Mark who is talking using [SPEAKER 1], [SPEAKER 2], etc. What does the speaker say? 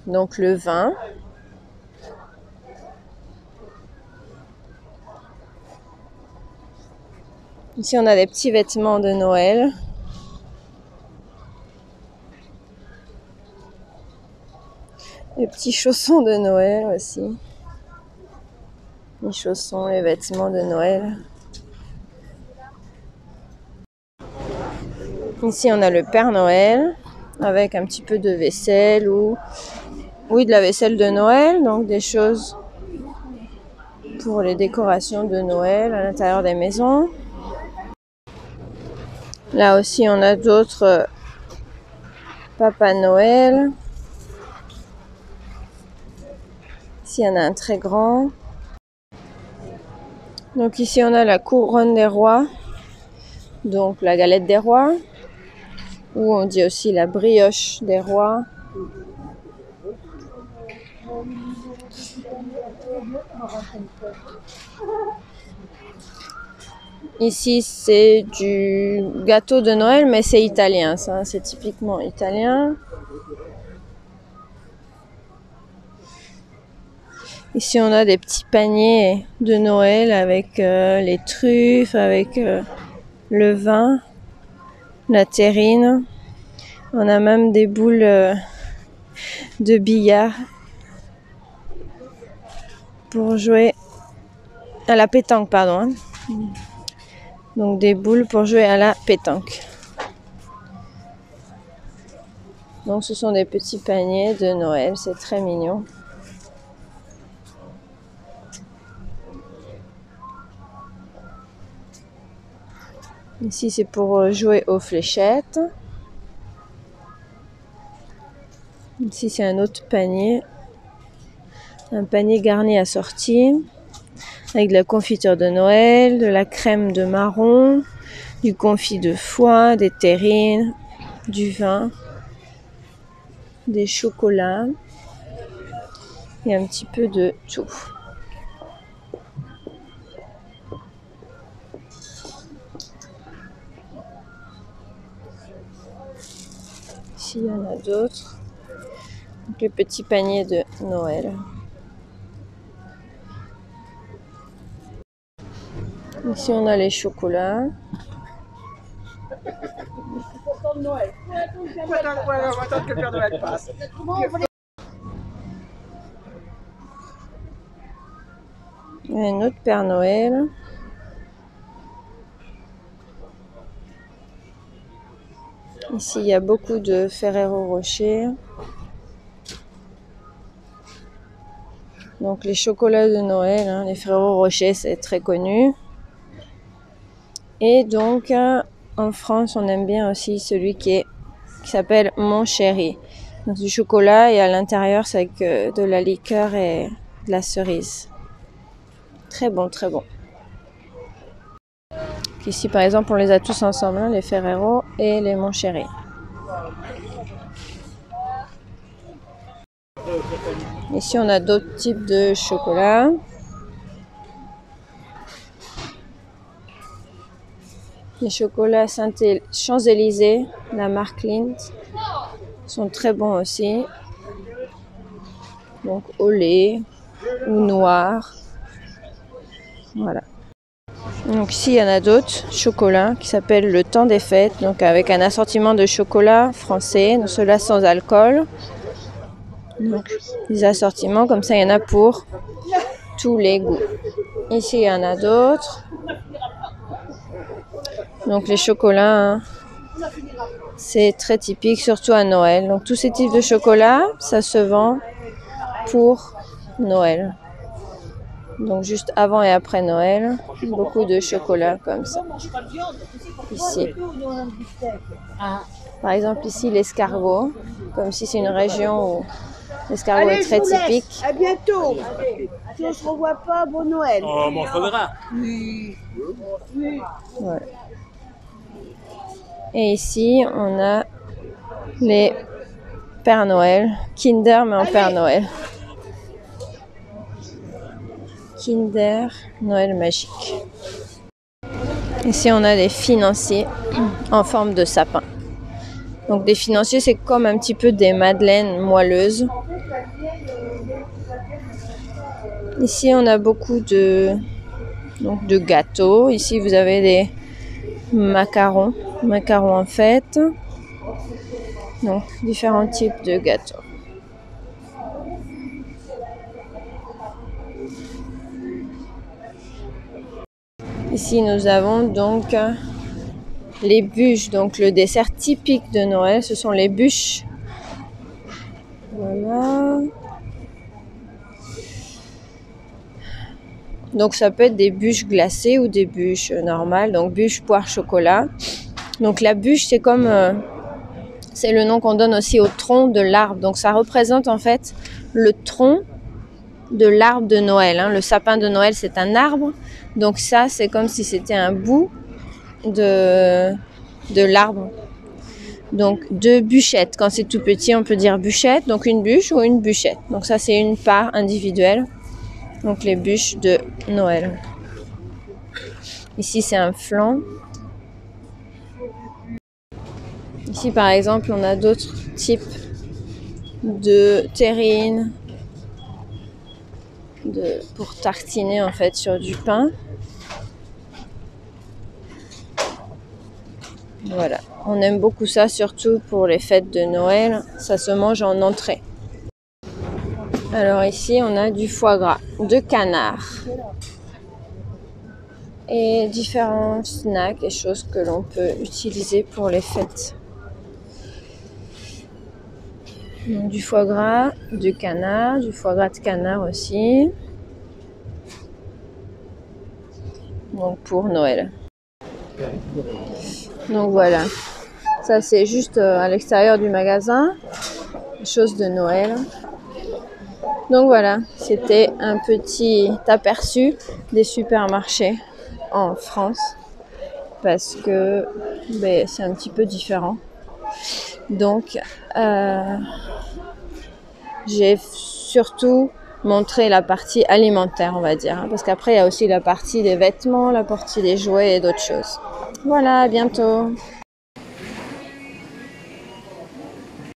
[SPEAKER 1] Donc le vin. Ici, on a des petits vêtements de Noël. Les petits chaussons de Noël aussi. Les chaussons, les vêtements de Noël. Ici, on a le Père Noël avec un petit peu de vaisselle ou de la vaisselle de Noël, donc des choses pour les décorations de Noël à l'intérieur des maisons. Là aussi, on a d'autres Papa Noël. Ici, il y en a un très grand. Donc ici, on a la couronne des rois, donc la galette des rois, ou on dit aussi la brioche des rois. Ici, c'est du gâteau de Noël, mais c'est italien, ça, c'est typiquement italien. Ici, on a des petits paniers de Noël avec les truffes, avec le vin, la terrine. On a même des boules de billard pour jouer à la pétanque, pardon. Donc des boules pour jouer à la pétanque. Donc ce sont des petits paniers de Noël, c'est très mignon. Ici, c'est pour jouer aux fléchettes. Ici, c'est un autre panier. Un panier garni assorti. Avec de la confiture de Noël, de la crème de marron, du confit de foie, des terrines, du vin, des chocolats et un petit peu de tout. Ici, il y en a d'autres. Les petits paniers de Noël. Ici, on a les chocolats. Il y a un autre Père Noël. Ici, il y a beaucoup de Ferrero Rocher. Donc, les chocolats de Noël, hein, les Ferrero Rocher, c'est très connu. Et donc, en France, on aime bien aussi celui qui s'appelle Mon Chéri. Donc, du chocolat et à l'intérieur, c'est avec de la liqueur et de la cerise. Très bon, très bon. Ici, par exemple, on les a tous ensemble, hein, les Ferrero et les Mon Chéri. Ici, on a d'autres types de chocolat. Les chocolats Champs-Élysées, la marque Lindt, sont très bons aussi. Donc au lait ou noir. Voilà. Donc ici, il y en a d'autres chocolats qui s'appellent le temps des fêtes. Donc avec un assortiment de chocolat français, donc ceux-là sans alcool. Donc des assortiments, comme ça, il y en a pour tous les goûts. Ici, il y en a d'autres. Donc les chocolats, hein, c'est très typique, surtout à Noël. Donc tous ces types de chocolat, ça se vend pour Noël. Donc juste avant et après Noël, beaucoup de chocolat comme ça. Ici. Par exemple ici l'escargot, comme si c'est une région où l'escargot est très typique.
[SPEAKER 2] À bientôt. Si on se revoit pas, bon Noël.
[SPEAKER 3] Oh, m'en faudra.
[SPEAKER 2] Oui. Oui.
[SPEAKER 1] Voilà. Et ici, on a les Père Noël, Kinder mais en Père Noël. Kinder Noël magique. Ici, on a des financiers en forme de sapin. Donc des financiers, c'est comme un petit peu des madeleines moelleuses. Ici, on a beaucoup de gâteaux. Ici, vous avez des macarons en fait. Donc, différents types de gâteaux. Ici, nous avons donc les bûches. Donc, le dessert typique de Noël, ce sont les bûches. Voilà. Donc, ça peut être des bûches glacées ou des bûches normales. Donc, bûche, poire, chocolat. Donc, la bûche, c'est comme... c'est le nom qu'on donne aussi au tronc de l'arbre. Donc, ça représente en fait le tronc de l'arbre de Noël. Le sapin de Noël, c'est un arbre. Donc, ça, c'est comme si c'était un bout de l'arbre. Donc, deux bûchettes. Quand c'est tout petit, on peut dire bûchette. Donc, une bûche ou une bûchette. Donc, ça, c'est une part individuelle. Donc, les bûches de Noël. Ici, c'est un flan. Ici, par exemple, on a d'autres types de terrines pour tartiner, en fait, sur du pain. Voilà. On aime beaucoup ça, surtout pour les fêtes de Noël. Ça se mange en entrée. Alors ici, on a du foie gras, de canard. Et différents snacks et choses que l'on peut utiliser pour les fêtes. Donc, du foie gras, du canard, du foie gras de canard aussi. Donc pour Noël. Donc voilà. Ça c'est juste à l'extérieur du magasin. Les choses de Noël. Donc voilà, c'était un petit aperçu des supermarchés en France. Parce que c'est un petit peu différent. Donc j'ai surtout montré la partie alimentaire, on va dire. Parce qu'après, il y a aussi la partie des vêtements, la partie des jouets et d'autres choses. Voilà, à bientôt.